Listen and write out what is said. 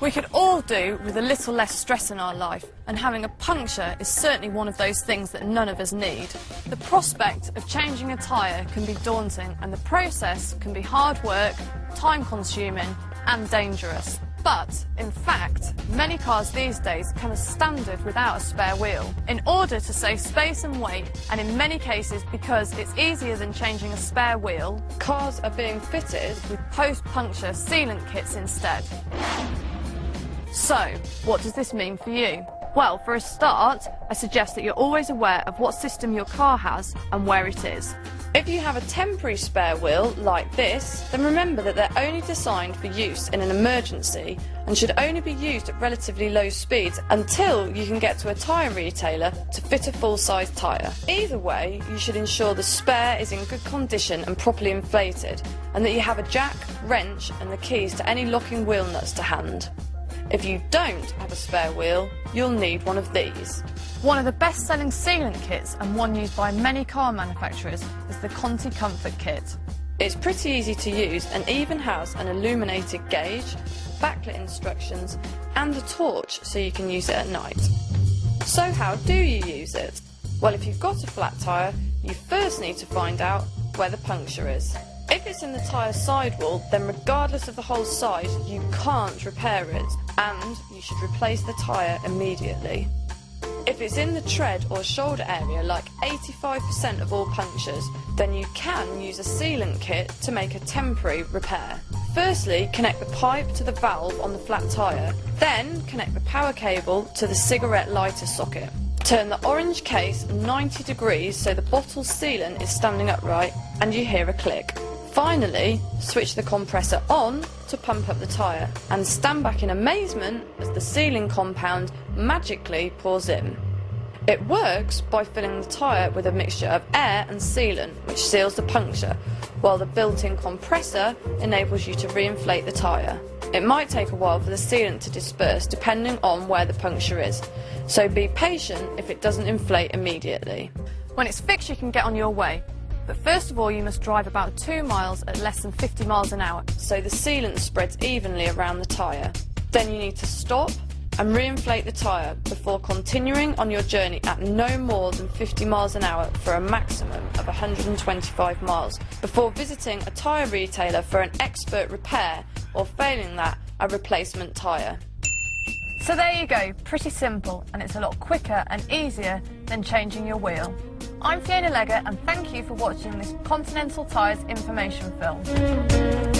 We could all do with a little less stress in our life, and having a puncture is certainly one of those things that none of us need. The prospect of changing a tyre can be daunting, and the process can be hard work, time-consuming and dangerous. But, in fact, many cars these days come as standard without a spare wheel. In order to save space and weight, and in many cases because it's easier than changing a spare wheel, cars are being fitted with post-puncture sealant kits instead. So, what does this mean for you? Well, for a start, I suggest that you're always aware of what system your car has and where it is. If you have a temporary spare wheel, like this, then remember that they're only designed for use in an emergency and should only be used at relatively low speeds until you can get to a tyre retailer to fit a full-size tyre. Either way, you should ensure the spare is in good condition and properly inflated, and that you have a jack, wrench and the keys to any locking wheel nuts to hand. If you don't have a spare wheel, you'll need one of these. One of the best-selling sealant kits, and one used by many car manufacturers, is the Conti Comfort Kit. It's pretty easy to use and even has an illuminated gauge, backlit instructions and a torch so you can use it at night. So how do you use it? Well, if you've got a flat tyre, you first need to find out where the puncture is. If it's in the tyre sidewall, then regardless of the hole size, you can't repair it, and you should replace the tyre immediately. If it's in the tread or shoulder area, like 85% of all punctures, then you can use a sealant kit to make a temporary repair. Firstly, connect the pipe to the valve on the flat tyre, then connect the power cable to the cigarette lighter socket. Turn the orange case 90 degrees so the bottle sealant is standing upright and you hear a click. Finally, switch the compressor on to pump up the tyre and stand back in amazement as the sealing compound magically pours in. It works by filling the tyre with a mixture of air and sealant, which seals the puncture, while the built-in compressor enables you to reinflate the tyre. It might take a while for the sealant to disperse depending on where the puncture is, so be patient if it doesn't inflate immediately. When it's fixed, you can get on your way. But first of all, you must drive about 2 miles at less than 50 miles an hour, so the sealant spreads evenly around the tyre. Then you need to stop and reinflate the tyre before continuing on your journey at no more than 50 miles an hour for a maximum of 125 miles, before visiting a tyre retailer for an expert repair, or failing that, a replacement tyre. So there you go, pretty simple, and it's a lot quicker and easier than changing your wheel. I'm Fiona Leggett, and thank you for watching this Continental Tyres information film.